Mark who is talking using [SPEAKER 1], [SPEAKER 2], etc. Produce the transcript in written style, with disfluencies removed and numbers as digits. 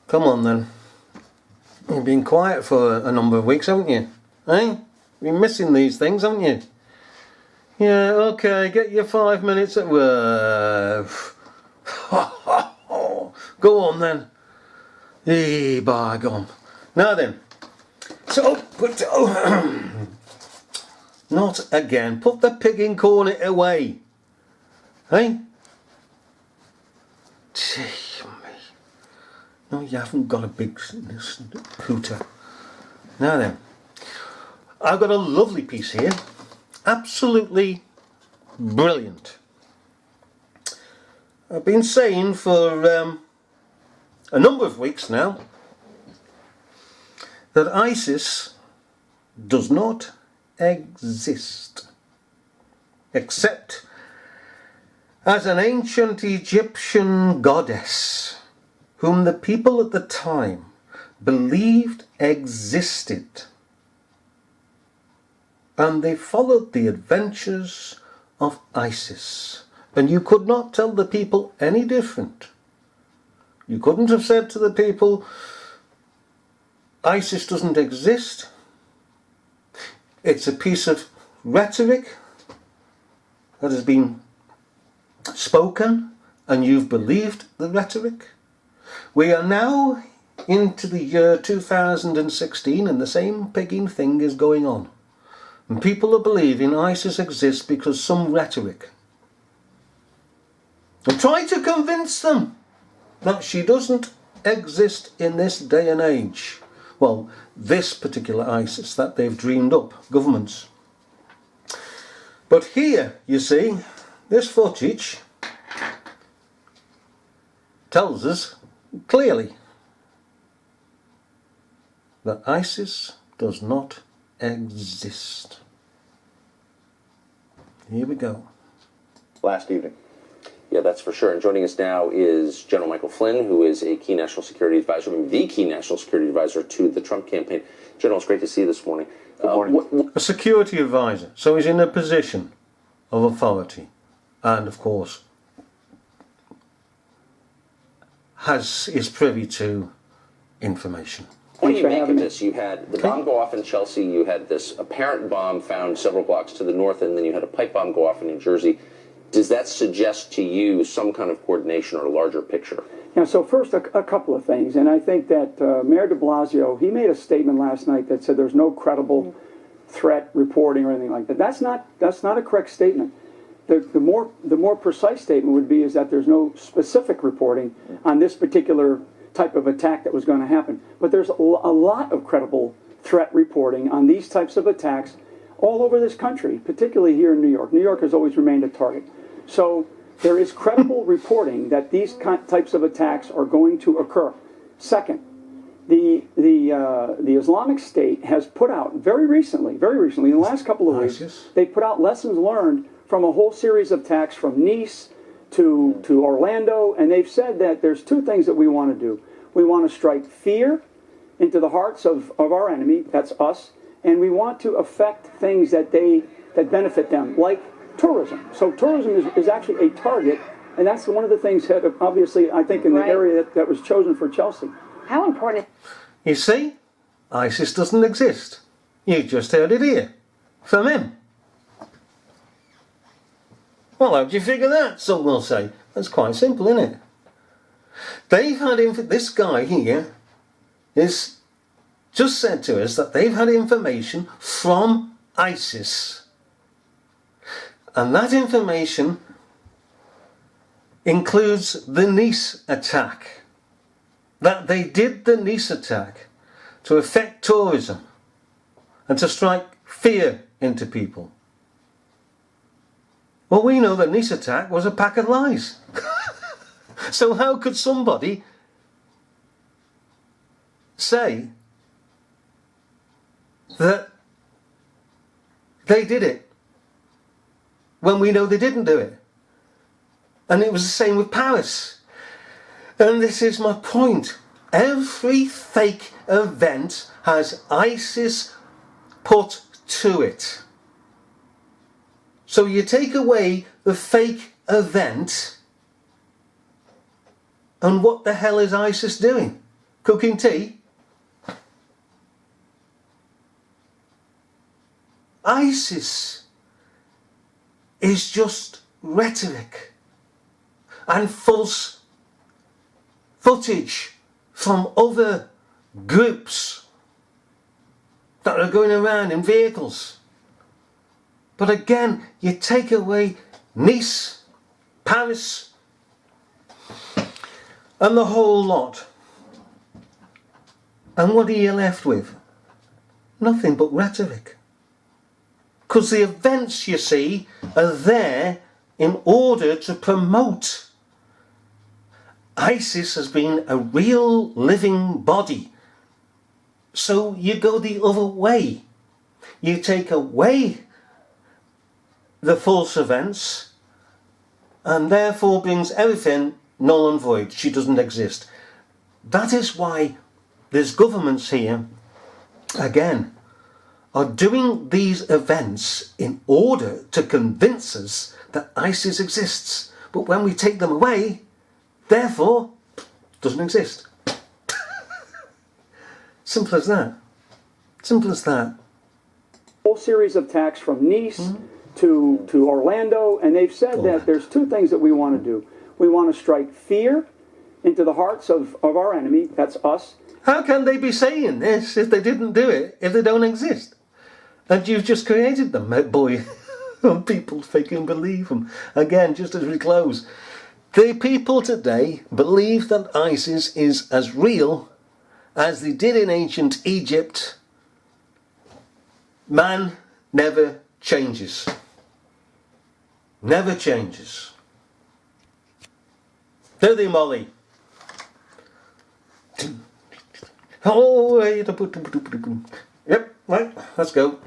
[SPEAKER 1] Come on then. You've been quiet for a number of weeks, haven't you? Eh? You've been missing these things, haven't you? Yeah, okay, get your 5 minutes at work. Go on then. By gone. Now then. Not again. Put the pig in corner away. Hey? Gee me. No, you haven't got a big pooter. Now then. I've got a lovely piece here. Absolutely brilliant. I've been saying for a number of weeks now that ISIS does not exist except as an ancient Egyptian goddess whom the people at the time believed existed, and they followed the adventures of Isis, and you could not tell the people any different. You couldn't have said to the people, ISIS doesn't exist. It's a piece of rhetoric that has been spoken, and you've believed the rhetoric. We are now into the year 2016, and the same pigging thing is going on. And people are believing ISIS exists because some rhetoric. And try to convince them that she doesn't exist in this day and age. Well, this particular ISIS that they've dreamed up, governments. But here, you see, this footage tells us clearly that ISIS does not exist. Here we go.
[SPEAKER 2] Last evening. Yeah, that's for sure. And joining us now is General Michael Flynn, who is a key national security advisor, the key national security advisor to the Trump campaign. General, it's great to see you this morning.
[SPEAKER 3] Good morning.
[SPEAKER 1] A security advisor, so he's in a position of authority, and of course is privy to information.
[SPEAKER 2] What do you make of this? You had the bomb go off in Chelsea, you had this apparent bomb found several blocks to the north, and then you had a pipe bomb go off in New Jersey. Does that suggest to you some kind of coordination or a larger picture?
[SPEAKER 3] Yeah, so first, a couple of things. And I think that Mayor de Blasio, he made a statement last night that said there's no credible threat reporting or anything like that. That's not a correct statement. The more precise statement would be is that there's no specific reporting on this particular type of attack that was going to happen. But there's a lot of credible threat reporting on these types of attacks all over this country, particularly here in New York. New York has always remained a target. So there is credible reporting that these types of attacks are going to occur. Second, the Islamic State has put out very recently, in the last couple of weeks, they put out lessons learned from a whole series of attacks from Nice to Orlando, and they've said that there's two things that we want to do. We want to strike fear into the hearts of our enemy, that's us, and we want to affect things that benefit them, like tourism. So tourism is actually a target, and that's one of the things that obviously I think in the area that was chosen for Chelsea.
[SPEAKER 4] How important?
[SPEAKER 1] You see, ISIS doesn't exist. You just heard it here from him. Well, how'd you figure that? Some will say. That's quite simple, isn't it? They've had this guy here is just said to us that they've had information from ISIS. And that information includes the Nice attack. That they did the Nice attack to affect tourism and to strike fear into people. Well, we know the Nice attack was a pack of lies. So how could somebody say that they did it when we know they didn't do it? And it was the same with Paris. And this is my point. Every fake event has ISIS put to it. So you take away the fake event, and what the hell is ISIS doing? cooking tea. ISIS is just rhetoric and false footage from other groups that are going around in vehicles. But again, you take away Nice, Paris, and the whole lot. And what are you left with? Nothing but rhetoric. Because the events, you see, are there in order to promote ISIS as being a real living body. So you go the other way. You take away the false events and therefore brings everything null and void. She doesn't exist. That is why there's governments here, again, are doing these events in order to convince us that ISIS exists. But when we take them away, therefore, doesn't exist. Simple as that. Simple as that.
[SPEAKER 3] Whole series of attacks from Nice to Orlando, and they've said that there's two things that we want to do. We want to strike fear into the hearts of our enemy, that's us.
[SPEAKER 1] How can they be saying this if they didn't do it, if they don't exist? And you've just created them, boy. And people freaking believe them. Again, just as we close, the people today believe that ISIS is as real as they did in ancient Egypt. Man never changes. Never changes. Do they, Molly? Oh, yep, right, let's go.